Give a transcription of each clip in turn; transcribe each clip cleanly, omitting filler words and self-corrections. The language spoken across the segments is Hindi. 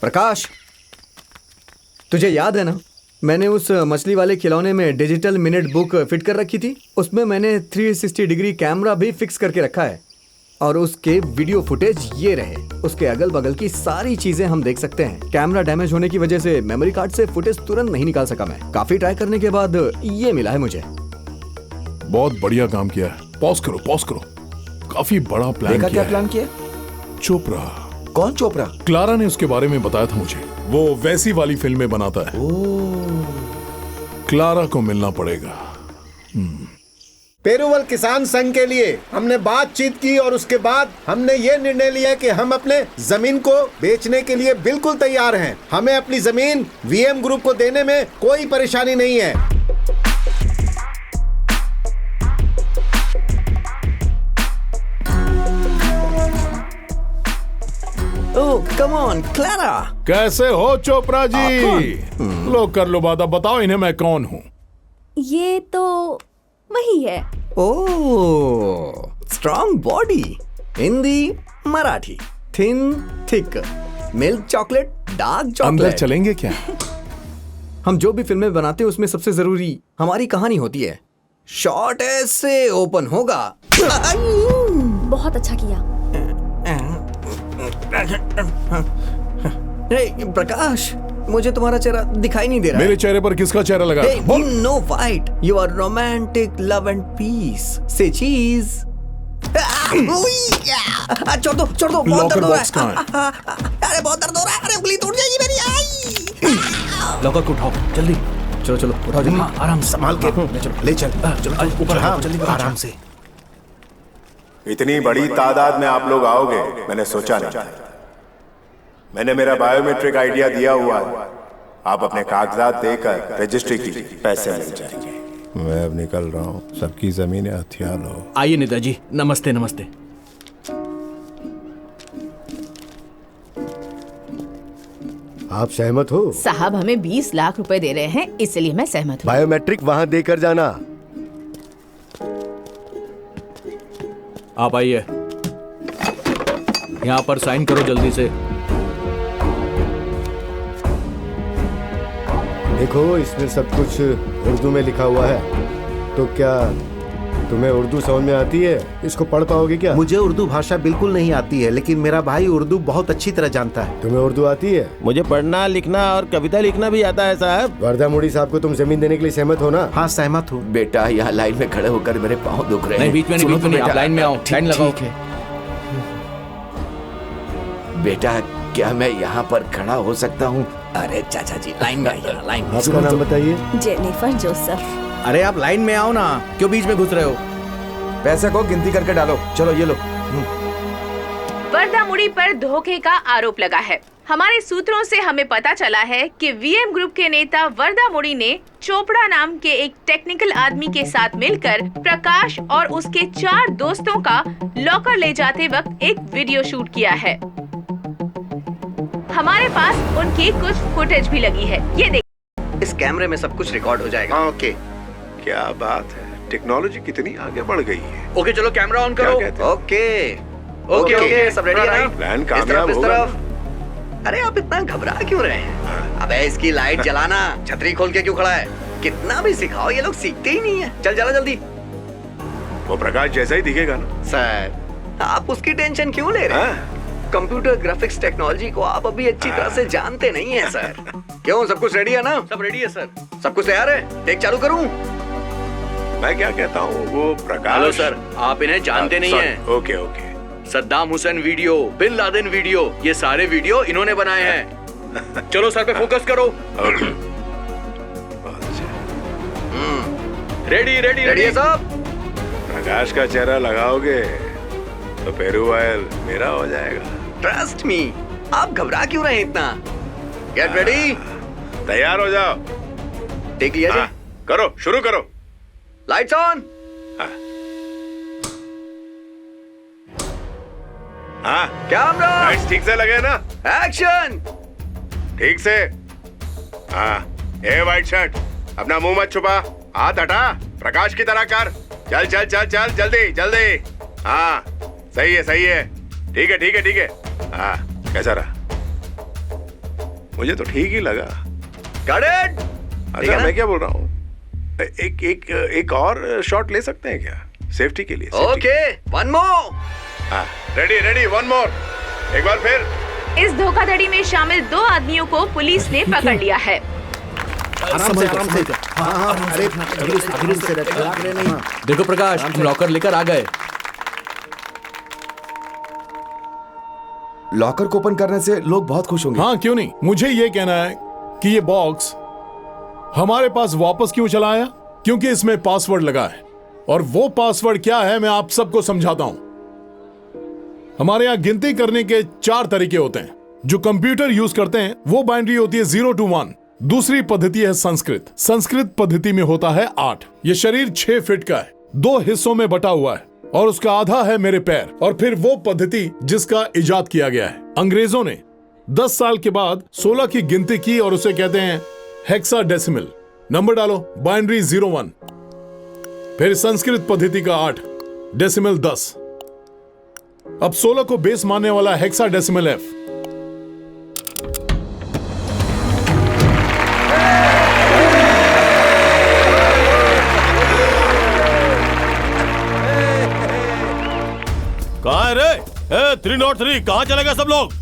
प्रकाश, तुझे याद है ना, मैंने उस मछली वाले खिलौने में डिजिटल मिनट बुक फिट कर रखी थी। उसमें मैंने 360 डिग्री कैमरा भी फिक्स करके रखा है और उसके वीडियो फुटेज ये रहे। उसके अगल बगल की सारी चीजें हम देख सकते हैं। कैमरा डैमेज होने की वजह से मेमोरी कार्ड से फुटेज तुरंत नहीं निकाल सका मैं। काफी ट्राई करने के बाद ये मिला है मुझे। बहुत बढ़िया काम किया है। पॉज करो। काफी बड़ा प्लान देखा किया क्या प्लान किया? चोपड़ा। कौन चोपड़ा? क्लारा ने उसके बारे में बताया था मुझे। वो वैसी वाली फिल्में बनाता है। क्लारा को मिलना पड़ेगा। पेरूवल किसान संघ के लिए हमने बातचीत की और उसके बाद हमने ये निर्णय लिया कि हम अपने जमीन को बेचने के लिए बिल्कुल तैयार हैं। हमें अपनी जमीन वीएम ग्रुप को देने में कोई परेशानी नहीं है। ओह कम ऑन क्लारा। कैसे हो चोपड़ा जी? लो कर लो बात। अब बताओ इन्हें मैं कौन हूँ? ये तो वही है। Oh strong body, Hindi Marathi, thin thick, milk chocolate, dark अंदर चॉकलेट। चलेंगे क्या? हम जो भी फिल्में बनाते हैं उसमें सबसे जरूरी हमारी कहानी होती है। शॉर्ट ऐसे ओपन होगा। बहुत अच्छा किया। प्रकाश, मुझे तुम्हारा चेहरा दिखाई नहीं दे रहा। मेरे चेहरे पर किसका चेहरा लगा? No fight, you are romantic, love and peace. से चीज। छोड़ दो बहुत दर्द हो रहा है। अरे बहुत दर्द हो रहा है। अरे उंगली टूट जाएगी मेरी। आई लॉकर को उठाओ जल्दी। चलो उठाओ जल्दी। आराम से संभाल के ले चल ऊपर। हाँ जल्दी आराम से। इतनी बड़ी तादाद में आप लोग आओगे मैंने सोचा नहीं था। मैंने मेरा बायोमेट्रिक आइडिया दिया हुआ है। आप अपने कागजात देकर रजिस्ट्री की पैसे मिल जाएंगे। मैं अब निकल रहा हूँ। सबकी जमीनें हथियार लो। आइए नेताजी। नमस्ते। आप सहमत हो? साहब हमें 20 लाख रुपए दे रहे हैं, इसलिए मैं सहमत हूँ। बायोमेट्रिक वहाँ देकर जाना। आप आइए, यहाँ पर साइन करो जल्दी से। देखो इसमें सब कुछ उर्दू में लिखा हुआ है, तो क्या तुम्हें उर्दू समझ में आती है? इसको पढ़ पाओगे क्या? मुझे उर्दू भाषा बिल्कुल नहीं आती है, लेकिन मेरा भाई उर्दू बहुत अच्छी तरह जानता है। तुम्हें उर्दू आती है? मुझे पढ़ना लिखना और कविता लिखना भी आता है साहब। वर्दा मुड़ी साहब को तुम जमीन देने के लिए सहमत हो ना? हाँ सहमत हूँ। बेटा यहाँ लाइन में खड़े होकर मेरे पाँव दुख रहे हैं। नहीं बीच में नहीं, आप लाइन में आओ। लाइन लगाओ। बेटा क्या मैं यहाँ पर खड़ा हो सकता हूँ? अरे चाचा जी लाइन में आइए। लाइन में। आपका नाम बताइए। Jennifer Joseph. अरे आप लाइन में आओ ना, क्यों बीच में घुस रहे हो? पैसे को गिनती करके डालो। चलो ये लो। वर्दा मुड़ी पर धोखे का आरोप लगा है। हमारे सूत्रों से हमें पता चला है कि वीएम ग्रुप के नेता वर्दा मुड़ी ने चोपड़ा नाम के एक टेक्निकल आदमी के साथ मिलकर प्रकाश और उसके 4 दोस्तों का लॉकर ले जाते वक्त एक वीडियो शूट किया है। हमारे पास उनकी कुछ फुटेज भी लगी है, ये देखिए। इस कैमरे में सब कुछ रिकॉर्ड हो जाएगा। ओके, क्या बात है, टेक्नोलॉजी कितनी आगे बढ़ गई है। ओके चलो कैमरा ऑन करो। ओके सब रेडी है ना? प्लान इस तरफ, कामयाब इस होगा। तरफ। अरे आप इतना घबरा क्यों रहे हैं? अबे इसकी लाइट जलाना, छतरी खोल के क्यों खड़ा है? कितना भी सिखाओ ये लोग सीखते ही नहीं है। चल जला जल्दी। वो प्रकाश जैसा ही दिखेगा ना। सर आप उसकी टेंशन क्यों ले रहे हैं? कंप्यूटर ग्राफिक्स टेक्नोलॉजी को आप अभी अच्छी तरह से जानते नहीं है सर। क्यों, सब कुछ रेडी है ना? सब रेडी है सर। सब कुछ तैयार है? टेक चालू करूं? मैं क्या कहता हूँ, वो प्रकाश। हेलो सर, आप इन्हें जानते नहीं हैं। Okay. Saddam Hussein video, Bin Laden video, ये सारे वीडियो इन्होंने बनाए हैं। चलो सर पे फोकस करो। रेडी है सब? प्रकाश का चेहरा लगाओगे तो पेरूवाल मेरा हो जाएगा। Trust me. आप घबरा क्यों रहे हैं इतना? Get ready. तैयार हो जाओ। टेक लिया जी। करो, शुरू करो। Lights on. हाँ कैमरा। लाइट्स ठीक से लगे ना? एक्शन। ठीक से। हाँ ए वाइट शर्ट, अपना मुंह मत छुपा, हाथ हटा, प्रकाश की तरह कर। चल जल्दी। हाँ सही है। ठीक है। हाँ कैसा रहा? मुझे तो ठीक ही लगा। Got it? अच्छा मैं क्या बोल रहा हूँ, एक और शॉट ले सकते हैं क्या सेफ्टी के लिए? Okay, one more. Ready, one more, एक बार फिर। इस धोखाधड़ी में शामिल 2 आदमियों को पुलिस ने पकड़ लिया है। आराम से हाँ, अरे धीरे से रहे नहीं। देखो प्रकाश, हम लॉकर लेकर आ गए। लॉकर को ओपन करने से लोग बहुत खुश होंगे। हाँ क्यों नहीं। मुझे ये कहना है कि ये बॉक्स हमारे पास वापस क्यों चला आया, क्योंकि इसमें पासवर्ड लगा है। और वो पासवर्ड क्या है मैं आप सबको समझाता हूं। हमारे यहां गिनती करने के 4 तरीके होते हैं। जो कंप्यूटर यूज करते हैं वो बाइनरी होती है 0 to 1। दूसरी पद्धति है संस्कृत पद्धति में होता है 8। ये शरीर 6 फीट का है, 2 हिस्सों में बटा हुआ है और उसका आधा है मेरे पैर। और फिर वो पद्धति जिसका इजाद किया गया है। अंग्रेजों ने 10 साल के बाद 16 की गिनती की और उसे कहते हैं हेक्साडेसिमल। नंबर डालो, बाइनरी 01, फिर संस्कृत पद्धति का 8, डेसिमल 10। अब 16 को बेस मानने वाला हेक्साडेसिमल F। कहाँ है रे? 303 कहाँ चले गए सब लोग?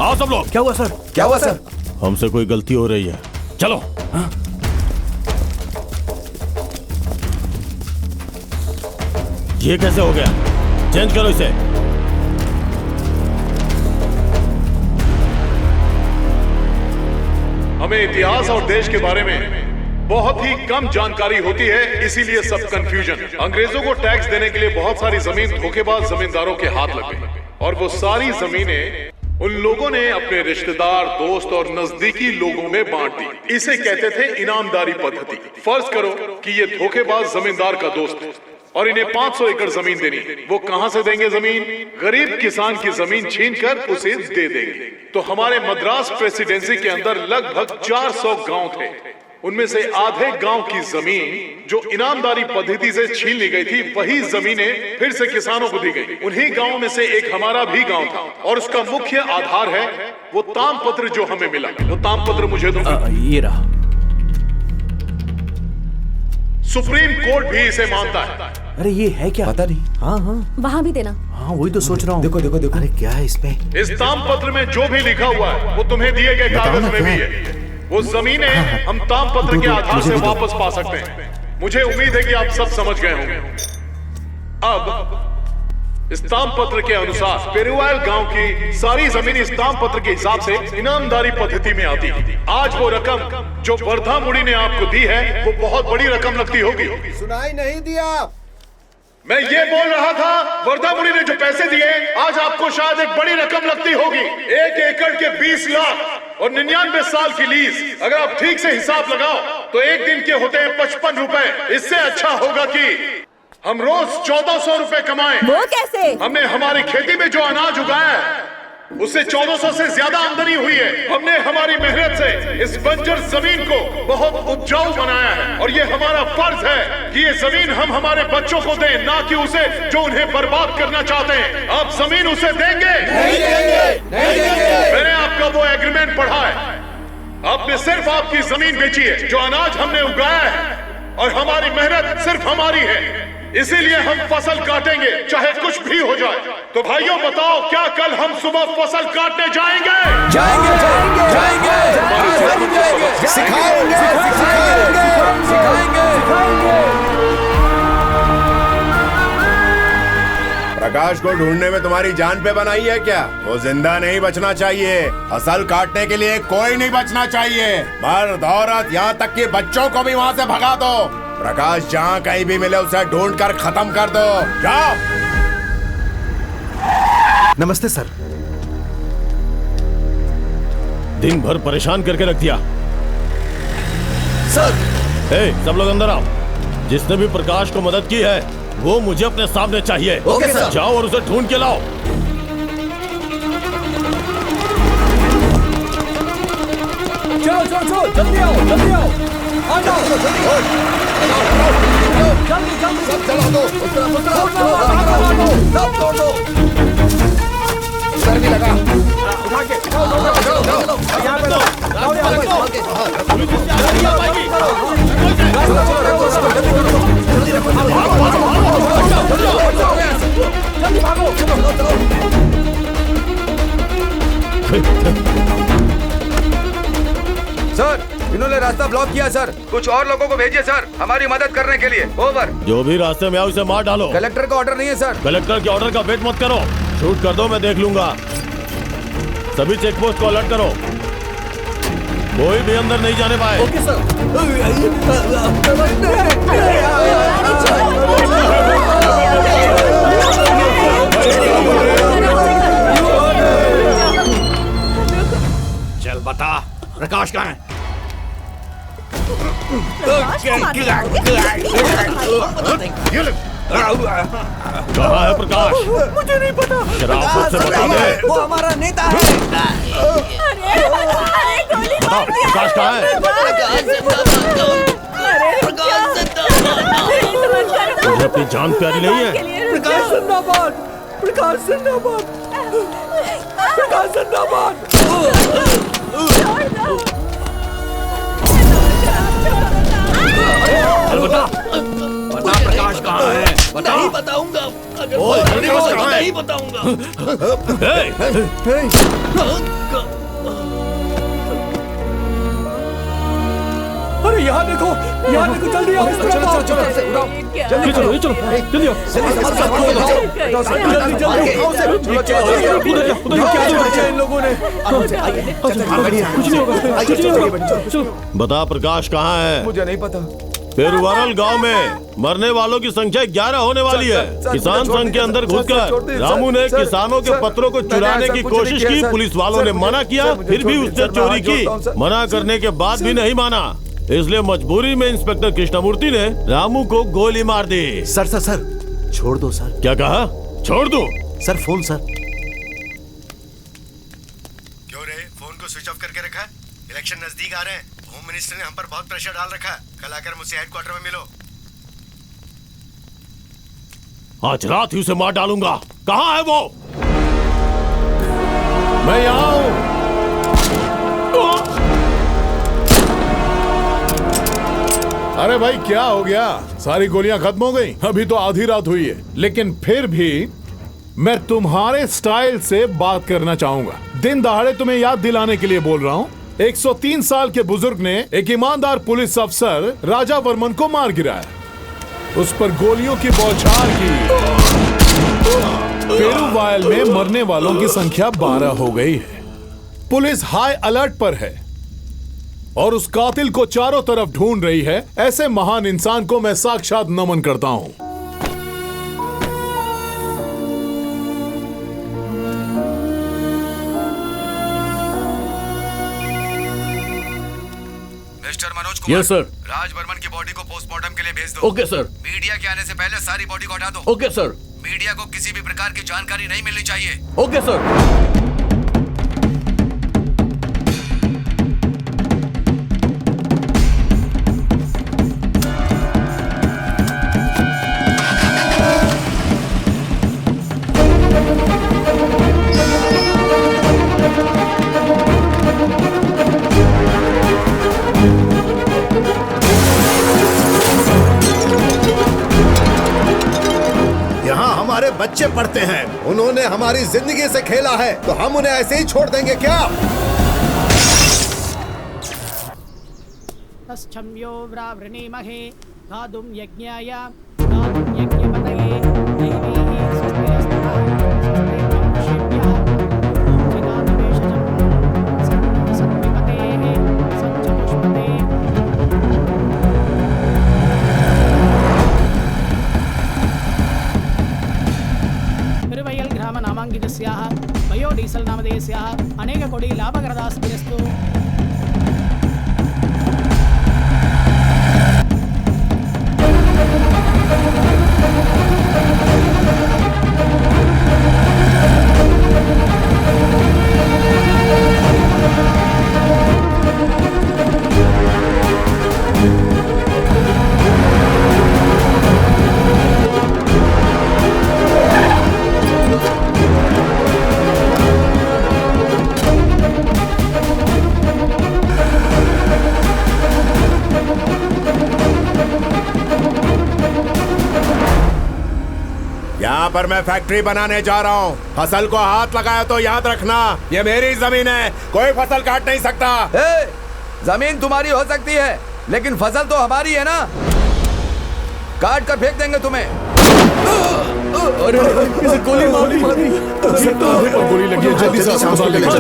आओ सब लोग। क्या हुआ सर? क्या हुआ सर? हमसे कोई गलती हो रही है, चलो। हाँ? ये कैसे हो गया? चेंज करो इसे। हमें इतिहास और देश के बारे में बहुत ही कम जानकारी होती है, इसीलिए सब कंफ्यूजन। अंग्रेजों को टैक्स देने के लिए बहुत सारी जमीन धोखेबाज जमींदारों के हाथ लग गई और वो सारी जमीनें उन लोगों ने अपने रिश्तेदार, दोस्त और नजदीकी लोगों में बांट दी। इसे कहते थे इनामदारी पद्धति। फर्ज करो कि ये धोखेबाज जमींदार का दोस्त है और इन्हें 500 एकड़ जमीन देनी। वो कहां से देंगे जमीन? गरीब किसान की जमीन छीनकर उसे दे देंगे। तो हमारे मद्रास प्रेसिडेंसी के अंदर लगभग 400 गांव थे। उनमें से आधे गांव की जमीन जो इनामदारी पद्धति से छीन ली गई थी, वही जमीनें फिर से किसानों को दी गई। उन्हीं गांवों में से एक हमारा भी गांव था और उसका मुख्य आधार है वो तामपत्र जो हमें मिला। वो तामपत्र मुझे दो। ये रहा। सुप्रीम कोर्ट भी इसे मानता है। अरे ये है क्या? पता नहीं। हाँ, वहाँ भी देना। हाँ वही तो सोच रहा हूँ। देखो अरे क्या है इसमें? इस तामपत्र में जो भी लिखा हुआ है वो तुम्हें दिए गए कागज में भी है। वो जमीनें हम तामपत्र के आधार से वापस पा सकते हैं। मुझे उम्मीद है कि आप सब समझ गए होंगे। अब इस तामपत्र के अनुसार पेरुवाल गांव की सारी जमीन इस तामपत्र के हिसाब से इनामदारी पद्धति में आती है। आज वो रकम जो वर्धा मुड़ी ने आपको दी है वो बहुत बड़ी रकम लगती होगी। सुनाई नहीं दिया। मैं ये बोल रहा था, वर्धामुड़ी ने जो पैसे दिए आज आपको शायद एक बड़ी रकम लगती होगी। 1 एकड़ के 20 लाख और 99 साल की लीज। अगर आप ठीक से हिसाब लगाओ तो एक दिन के होते हैं 55 रुपए। इससे अच्छा होगा कि हम रोज 1400 रुपए कमाएं। वो कैसे? हमने हमारी खेती में जो अनाज उगाया है उससे 1400 से ज्यादा आमदनी हुई है। हमने हमारी मेहनत से इस बंजर जमीन को बहुत उपजाऊ बनाया है और ये हमारा फर्ज है कि ये जमीन हम हमारे बच्चों को दें, ना कि उसे जो उन्हें बर्बाद करना चाहते हैं। आप जमीन उसे देंगे? नहीं देंगे। मैंने आपका वो एग्रीमेंट पढ़ा है। आपने सिर्फ आपकी जमीन बेची है, जो अनाज हमने उगाया है और हमारी मेहनत सिर्फ हमारी है। इसीलिए हम फसल काटेंगे चाहे कुछ भी हो जाए। तो भाइयों बताओ, क्या कल हम सुबह फसल काटने जाएंगे? प्रकाश को ढूंढने में तुम्हारी जान पे बनाई है क्या? वो जिंदा नहीं बचना चाहिए। फसल काटने के लिए कोई नहीं बचना चाहिए। मर्द, औरत, यहाँ तक कि बच्चों को भी वहाँ से भगा दो। प्रकाश जहाँ कहीं भी मिले उसे ढूंढ कर खत्म कर दो। जाओ। नमस्ते सर। दिन भर परेशान करके रख दिया सर। सब लोग अंदर आओ। जिसने भी प्रकाश को मदद की है वो मुझे अपने सामने चाहिए। Okay sir. जाओ और उसे ढूंढ के लाओ। चलो जल्दी आओ आ जाओ। जल्दी सब चला दो। सब तोड़ दो। इधर भी लगा। उठा के सर, इन्होंने रास्ता ब्लॉक किया सर। कुछ और लोगों को भेजिए सर, हमारी मदद करने के लिए। ओवर। जो भी रास्ते में आओ उसे मार डालो। कलेक्टर का ऑर्डर नहीं है सर। कलेक्टर के ऑर्डर का वेट मत करो, शूट कर दो, मैं देख लूंगा। सभी चेक पोस्ट को अलर्ट करो, कोई भी अंदर नहीं जाने पाए। Okay sir. चल बता, प्रकाश कहाँ है? कहाँ है प्रकाश? मुझे नहीं पता। शराफत से बता दे। वो हमारा नेता है। प्रकाश कहाँ है? तुझे अपनी जान प्यारी नहीं है? प्रकाश जिंदाबाद, प्रकाश जिंदाबाद, प्रकाश जिंदाबाद। चल बता, बता प्रकाश कहाँ है? बता। नहीं बताऊंगा, अगर नहीं बताऊंगा। अरे यहाँ देखो, जल्दी आओ। चलो चलो चलो उड़ाओ, जल्दी चलो चलो जल्दी आओ। इन लोगों ने बता प्रकाश कहाँ है? मुझे नहीं पता। पेरुवारल गांव में मरने वालों की संख्या 11 होने वाली है। किसान संघ के अंदर घुसकर रामू ने किसानों के पत्रों को चुराने की कोशिश की। पुलिस वालों ने मना किया, फिर भी उसने चोरी की। मना करने के बाद भी नहीं माना, इसलिए मजबूरी में इंस्पेक्टर कृष्णमूर्ति ने रामू को गोली मार दी। सर सर सर, छोड़ दो सर। क्या कहा? छोड़ दो सर, फोन सर। क्यों रे, फोन को स्विच ऑफ करके रखा है? इलेक्शन नजदीक आ रहे हैं, होम मिनिस्टर ने हम पर बहुत प्रेशर डाल रखा है। कल आकर मुझसे हेडक्वार्टर में मिलो। आज रात ही उसे मार डालूंगा। कहाँ है वो? मैं यहाँ हूँ। अरे भाई क्या हो गया? सारी गोलियां खत्म हो गई? अभी तो आधी रात हुई है, लेकिन फिर भी मैं तुम्हारे स्टाइल से बात करना चाहूंगा। दिन दहाड़े तुम्हें याद दिलाने के लिए बोल रहा हूँ। 103 साल के बुजुर्ग ने एक ईमानदार पुलिस अफसर राजा वर्मन को मार गिराया, उस पर गोलियों की बौछार की। पेरुवायल में मरने वालों की संख्या 12 हो गई है। पुलिस हाई अलर्ट पर है और उस कातिल को चारों तरफ ढूंढ रही है। ऐसे महान इंसान को मैं साक्षात नमन करता हूं। Mister Manoj Kumar. Yes sir. Raj Varman की बॉडी को पोस्टमार्टम के लिए भेज दो। Okay sir. मीडिया के आने से पहले सारी बॉडी को हटा दो। Okay sir. मीडिया को किसी भी प्रकार की जानकारी नहीं मिलनी चाहिए। Okay sir. हमारे बच्चे पढ़ते हैं, उन्होंने हमारी जिंदगी से खेला है, तो हम उन्हें ऐसे ही छोड़ देंगे क्या? तच्छम्यो व्रावृणीमहे गातुं यज्ञाय गातुं यज्ञपतये दैवीः स्वस्तिरस्तः स्वस्तिर्भविष्येभ्यः ॐ चिदानवेशजं सन्नसन्विपतेः सञ्चतुष्पते। ग्रामनामाङ्कितस्याः बयोडीसल् नामधेयस्याः अनेककोटि लाभकरदास्तिरस्तु। पर मैं फैक्ट्री बनाने जा रहा हूँ। फसल को हाथ लगाया तो याद रखना, ये मेरी जमीन है, कोई फसल काट नहीं सकता। जमीन तुम्हारी हो सकती है, लेकिन फसल तो हमारी है ना। काट कर फेंक देंगे तुम्हें। अरे इसे गोली मारी। गोली लगी है, जल्दी से अस्पताल ले जाओ।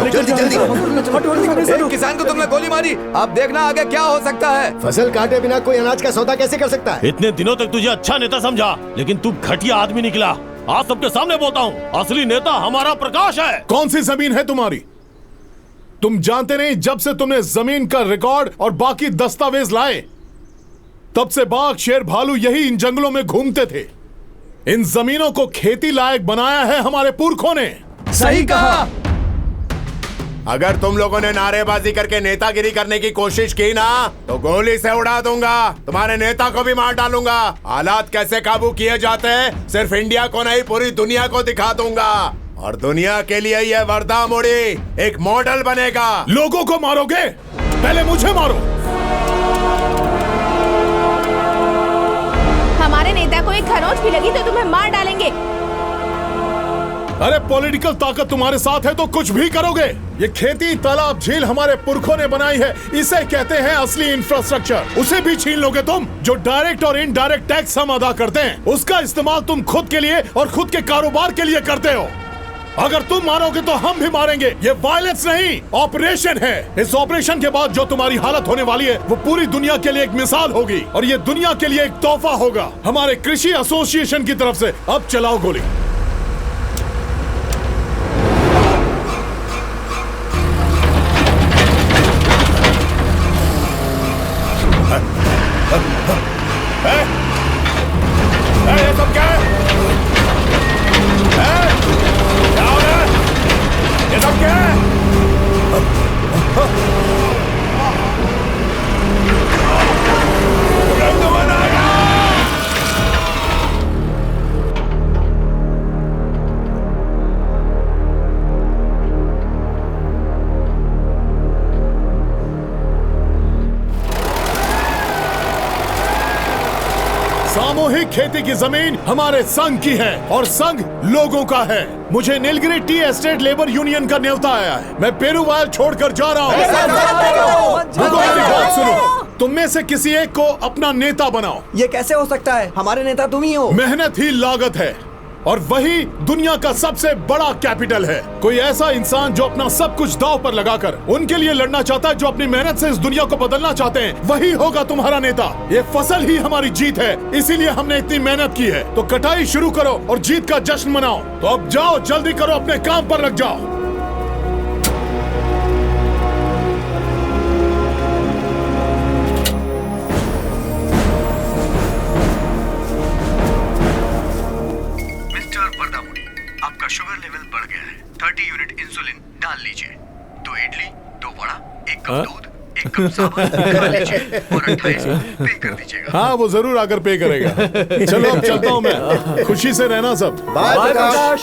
एक किसान को तुमने गोली मारी, अब देखना आगे क्या हो सकता है। फसल काटे बिना कोई अनाज का सौदा कैसे कर सकता है? इतने दिनों तक तुझे अच्छा नेता समझा, लेकिन तू घटिया आदमी निकला। आज सबके सामने बोलता हूँ, असली नेता हमारा प्रकाश है। कौन सी जमीन है तुम्हारी? तुम जानते नहीं, जब से तुमने जमीन का रिकॉर्ड और बाकी दस्तावेज लाए, तब से बाघ शेर भालू यही इन जंगलों में घूमते थे। इन जमीनों को खेती लायक बनाया है हमारे पुरखों ने। सही कहा। अगर तुम लोगों ने नारेबाजी करके नेतागिरी करने की कोशिश की ना, तो गोली से उड़ा दूंगा, तुम्हारे नेता को भी मार डालूंगा। हालात कैसे काबू किए जाते हैं सिर्फ इंडिया को नहीं, पूरी दुनिया को दिखा दूंगा। और दुनिया के लिए यह वर्धा मुड़ी एक मॉडल बनेगा। लोगों को मारोगे? पहले मुझे मारो। हमारे नेता को एक खरोंच भी लगी तो तुम्हें मार डालेंगे। अरे पॉलिटिकल ताकत तुम्हारे साथ है तो कुछ भी करोगे। ये खेती, तालाब, झील हमारे पुरखों ने बनाई है, इसे कहते हैं असली इंफ्रास्ट्रक्चर। उसे भी छीन लोगे तुम? जो डायरेक्ट और इनडायरेक्ट टैक्स हम अदा करते हैं, उसका इस्तेमाल तुम खुद के लिए और खुद के कारोबार के लिए करते हो। अगर तुम मारोगे तो हम भी मारेंगे। ये वायलेंस नहीं, ऑपरेशन है। इस ऑपरेशन के बाद जो तुम्हारी हालत होने वाली है, वो पूरी दुनिया के लिए एक मिसाल होगी, और ये दुनिया के लिए एक तोहफा होगा हमारे कृषि एसोसिएशन की तरफ से। अब चलाओ गोली। ये सब क्या है? ये सब क्या है? सामूहिक खेती की जमीन हमारे संघ की है और संघ लोगों का है। मुझे Nilgiri tea estate labour union का न्योता आया है। मैं पेरूवाल छोड़कर जा रहा हूँ। मेरी बात सुनो, तुम में से किसी एक को अपना नेता बनाओ। ये कैसे हो सकता है? हमारे नेता तुम ही हो। मेहनत ही लागत है, और वही दुनिया का सबसे बड़ा कैपिटल है। कोई ऐसा इंसान जो अपना सब कुछ दांव पर लगाकर उनके लिए लड़ना चाहता है, जो अपनी मेहनत से इस दुनिया को बदलना चाहते हैं, वही होगा तुम्हारा नेता। ये फसल ही हमारी जीत है, इसीलिए हमने इतनी मेहनत की है। तो कटाई शुरू करो और जीत का जश्न मनाओ। तो अब जाओ, जल्दी करो, अपने काम पर लग जाओ। आपका शुगर लेवल बढ़ गया है। 30 यूनिट इंसुलिन डाल लीजिए। 2 इडली, 2 वड़ा, 1 कप दूध, 1 कप साबुन खा लीजिए और 28 पे कर दीजिएगा। हाँ, वो जरूर आकर पे करेगा। चलो अब चलता हूँ मैं। खुशी से रहना सब। बाय प्रकाश।